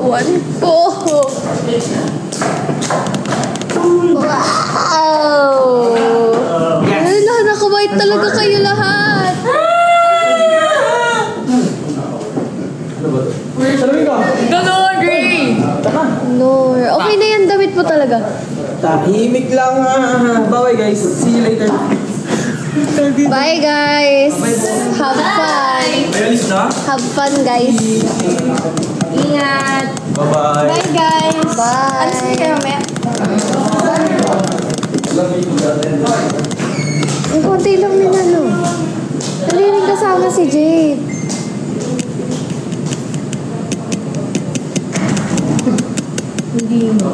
katawan ko. Wow! Ay, nakabait talaga kayo lahat. No, okay na yan, damit mo talaga. Tahimik lang. Bye guys. See you later. Bye guys. Have fun. Have fun guys. Ingat. Bye-bye. Bye guys. Bye. Alis na kayo, mamaya. Ang konti lang nila, no? Hindi rin kasama si Jade. Hindi mo.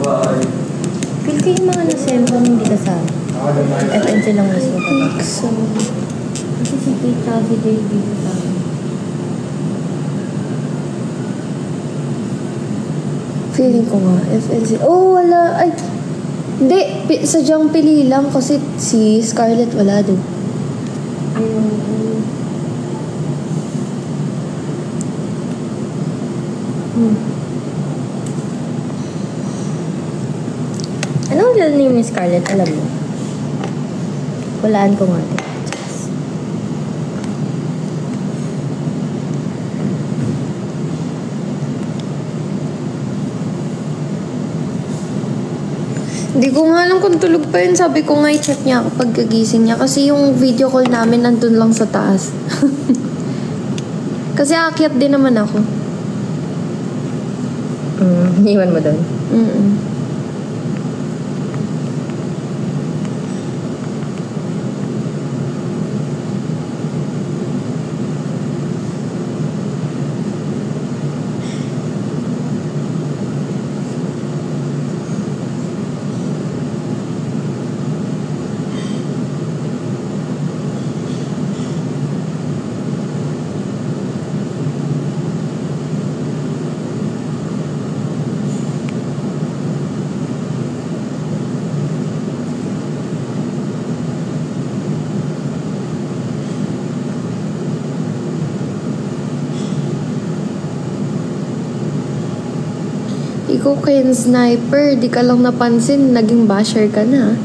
Feel ko yung mga nasempo hindi kasama. FNC lang mismo. I think so. Kasi si Tita, si Jade dito sa akin. Feeling ko nga, FNC. Oh, wala. Ay, hindi. Sadyang pili lang kasi si Scarlett wala doon. Anong real name ni Scarlett? Alam mo? Walaan ko nga. Hindi ko nga alam kung tulog pa yun. Sabi ko nga i-check niya kapag kagising niya. Kasi yung video call namin nandun lang sa taas. Kasi aakyat din naman ako. Iniwan mo doon? Ikaw kayong sniper, di ka lang napansin, naging basher ka na.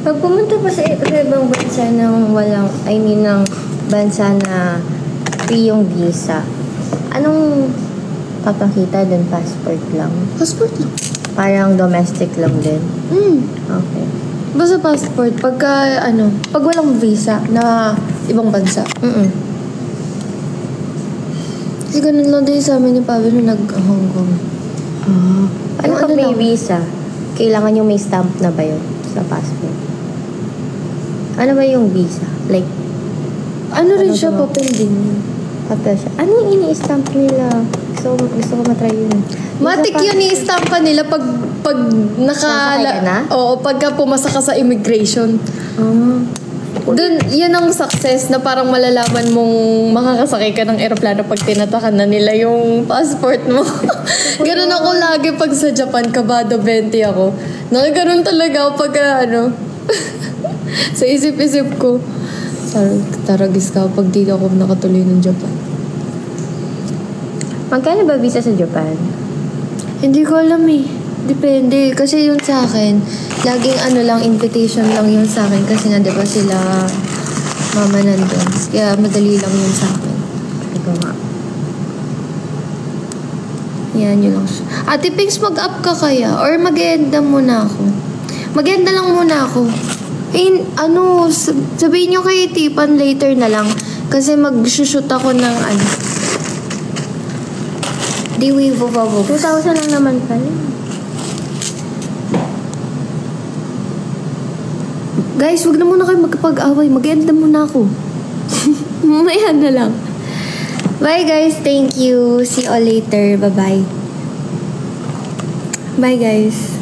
Pag pumunta pa sa ibang bansa ng walang, ng bansa na free yung visa, anong papakita doon? Passport lang? Passport lang. Parang domestic lang din? Okay. Basta passport, pag walang visa na ibang bansa. Kasi ganun lang din sa amin ni Pablo nung nag-Hong Kong. Ano pag may visa? Kailangan yung may stamp na ba yun sa passport? Ano ba yung visa? Like, Ano rin siya, papel din. Papel siya. Ano yung ini-stamp nila? Gusto ko matry yun. Matik yun i-stamp ka nila pag Sasakay ka na? Oo, pagka pumasa ka sa immigration. Dun, yun ang success na parang malalaman mong makakasakay ka ng aeroplano pag tinatakan na nila yung passport mo. Ganun ako lagi pag sa Japan, kabado 20 ako. Nakaganon talaga ako pag sa isip-isip ko. Taragis ka pag dito ako nakatuloy ng Japan. Magkano ba visa sa Japan? Hindi ko alam eh. Depende. Kasi yun sa akin, laging lang, invitation lang yun sa akin. Kasi nga, di ba sila mama nandun. Kaya madali lang yun sa akin. Ito nga. Yan, yun lang siya. Ate Pinks, mag-up ka kaya? Or mag-enda muna ako? Mag-enda lang muna ako. Sabihin nyo kay Tipan later na lang. Kasi mag-shoot ako ng Di wave of 2,000 lang naman pala. Guys, wag na muna kayo magkapag-away. Mag-end na muna ako. Mamaya na lang. Bye guys. Thank you. See you all later. Bye-bye. Bye guys.